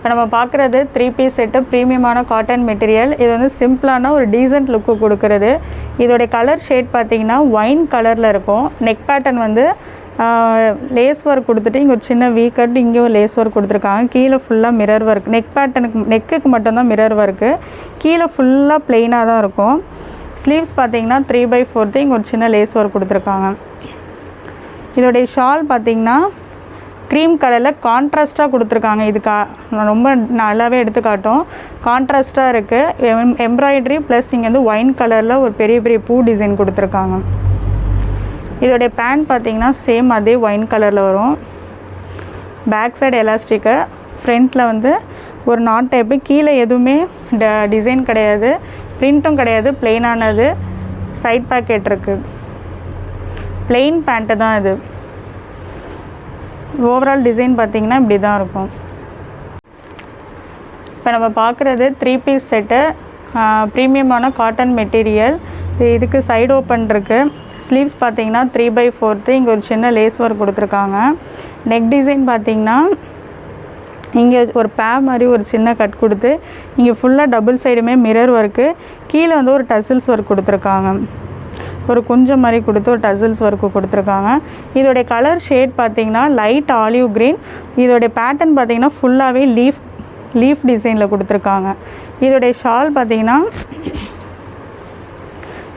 இப்போ நம்ம பார்க்குறது 3 பீஸ் செட்டு ப்ரீமியமான காட்டன் மெட்டீரியல். இது வந்து சிம்பிளான ஒரு டீசென்ட் லுக்கு கொடுக்குறது. இதோடைய கலர் ஷேட் பார்த்திங்கன்னா ஒயின் கலரில் இருக்கும். நெக் பேட்டர்ன் வந்து லேஸ் ஒர்க் கொடுத்துட்டு இங்கே ஒரு சின்ன வீ கட், இங்கேயும் லேஸ் ஒர்க் கொடுத்துருக்காங்க. கீழே ஃபுல்லாக மிரர் ஒர்க். நெக்குக்கு மட்டும்தான் மிரர் ஒர்க்கு. கீழே ஃபுல்லாக ப்ளெயினாக தான் இருக்கும். ஸ்லீவ்ஸ் பார்த்திங்கன்னா 3/4 இங்கே ஒரு சின்ன லேஸ் ஒர்க் கொடுத்துருக்காங்க. இதோடைய ஷால் பார்த்திங்கன்னா க்ரீம் கலரில் கான்ட்ராஸ்ட்டாக கொடுத்துருக்காங்க. இது ரொம்ப நல்லாவே எடுத்து காட்டும். கான்ட்ராஸ்ட்டாக இருக்குது. எம்ப்ராய்டரி ப்ளஸ் இங்கே வந்து ஒயின் கலரில் ஒரு பெரிய பெரிய பூ டிசைன் கொடுத்துருக்காங்க. இதோடைய பேண்ட் பார்த்திங்கன்னா சேம் அதே ஒயின் கலரில் வரும். பேக் சைடு எலாஸ்டிக்கு, ஃப்ரண்ட்டில் வந்து ஒரு நாட் டைப்பு. கீழே எதுவுமே டிசைன் கிடையாது, பிரிண்ட்டும் கிடையாது, ப்ளெயினானது. சைட் பாக்கெட் இருக்குது. ப்ளெயின் பேண்ட்டு தான் இது. ஓவரால் டிசைன் பார்த்திங்கன்னா இப்படி தான் இருக்கும். இப்போ நம்ம பார்க்குறது 3 பீஸ் செட்டு ப்ரீமியமான காட்டன் மெட்டீரியல். இதுக்கு சைடு ஓப்பன் இருக்குது. ஸ்லீவ்ஸ் பார்த்திங்கன்னா 3/4 இங்கே ஒரு சின்ன லேஸ் ஒர்க் கொடுத்துருக்காங்க. நெக் டிசைன் பார்த்திங்கன்னா இங்கே ஒரு மாதிரி ஒரு சின்ன கட் கொடுத்து இங்கே ஃபுல்லாக டபுள் சைடுமே மிரர் ஒர்க்கு. கீழே வந்து ஒரு டசில்ஸ் ஒர்க் கொடுத்துருக்காங்க. ஒரு கொஞ்சம் மாதிரி கொடுத்து ஒரு டசில்ஸ் ஒர்க்கு கொடுத்துருக்காங்க. இதோடைய கலர் ஷேட் பார்த்திங்கன்னா லைட் ஆலிவ் க்ரீன். இதோடைய பேட்டர்ன் பார்த்திங்கன்னா ஃபுல்லாகவே லீஃப் டிசைனில் கொடுத்துருக்காங்க. இதோடைய ஷால் பார்த்திங்கன்னா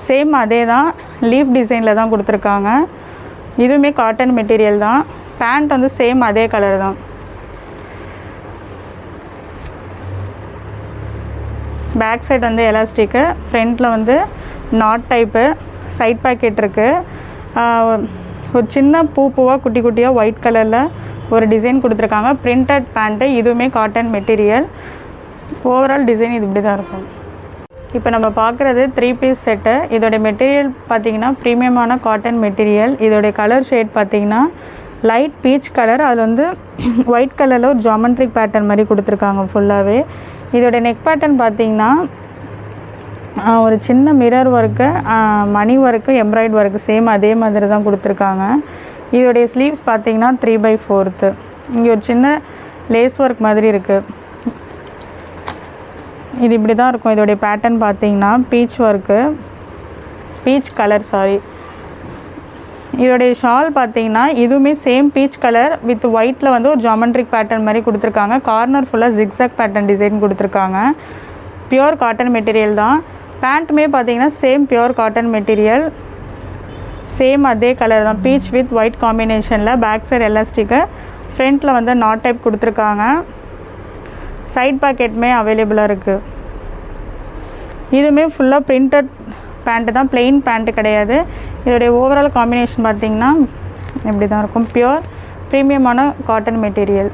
சேம் அதே தான், லீஃப் டிசைனில் தான் கொடுத்துருக்காங்க. இதுவுமே காட்டன் மெட்டீரியல் தான். பேண்ட் வந்து சேம் அதே கலர் தான். பேக் சைடு வந்து எலாஸ்டிக்கு, ஃப்ரண்ட்டில் வந்து நாட் டைப்பு. சைட் பாக்கெட் இருக்குது. ஒரு சின்ன பூவாக குட்டி குட்டியாக ஒயிட் கலரில் ஒரு டிசைன் கொடுத்துருக்காங்க. Printed pant. இதுவுமே காட்டன் மெட்டீரியல். ஓவரால் டிசைன் இது இப்படி தான் இருக்கும். இப்போ நம்ம பார்க்குறது 3 பீஸ் செட்டு. இதோடைய மெட்டீரியல் பார்த்திங்கன்னா ப்ரீமியமான காட்டன் மெட்டீரியல். இதோடைய கலர் ஷேட் பார்த்திங்கன்னா லைட் பீச் கலர். அதில் வந்து ஒயிட் கலரில் ஒரு ஜாமெண்ட்ரிக் பேட்டர்ன் மாதிரி கொடுத்துருக்காங்க ஃபுல்லாகவே. இதோடைய நெக் பேட்டர்ன் பார்த்திங்கன்னா ஒரு சின்ன மிரர் ஒர்க்கு, மணி ஒர்க்கு, எம்ப்ராய்ட் ஒர்க்கு சேம் அதே மாதிரி தான் கொடுத்துருக்காங்க. இதோடைய ஸ்லீவ்ஸ் பார்த்திங்கன்னா 3/4. இங்கே ஒரு சின்ன லேஸ் ஒர்க் மாதிரி இருக்குது. இது இப்படி தான் இருக்கும். இதோடைய பேட்டர்ன் பார்த்திங்கன்னா பீச் கலர். இதோடைய ஷால் பார்த்திங்கன்னா இதுவுமே சேம் பீச் கலர் வித் ஒயிட்டில் வந்து ஒரு ஜாமெண்ட்ரிக் பேட்டர்ன் மாதிரி கொடுத்துருக்காங்க. கார்னர் ஃபுல்லாக ஜிக்ஸாக் பேட்டர்ன் டிசைன் கொடுத்துருக்காங்க. பியூர் காட்டன் மெட்டீரியல் தான். பேண்ட்டுமே பார்த்திங்கன்னா same pure cotton material. Same அதே கலர் தான், பீச் வித் ஒயிட் காம்பினேஷனில். பேக் சைடு எலாஸ்டிக்கு, ஃப்ரண்ட்டில் வந்து நாட் டைப் கொடுத்துருக்காங்க. சைட் பாக்கெட்டுமே அவைலபிளாக இருக்குது. இதுவுமே ஃபுல்லாக பிரிண்டட் பேண்ட்டு தான், ப்ளெயின் பேண்ட்டு கிடையாது. இதோடைய ஓவரால் காம்பினேஷன் பார்த்திங்கன்னா இப்படி தான் இருக்கும். பியூர் ப்ரீமியமான காட்டன் மெட்டீரியல்.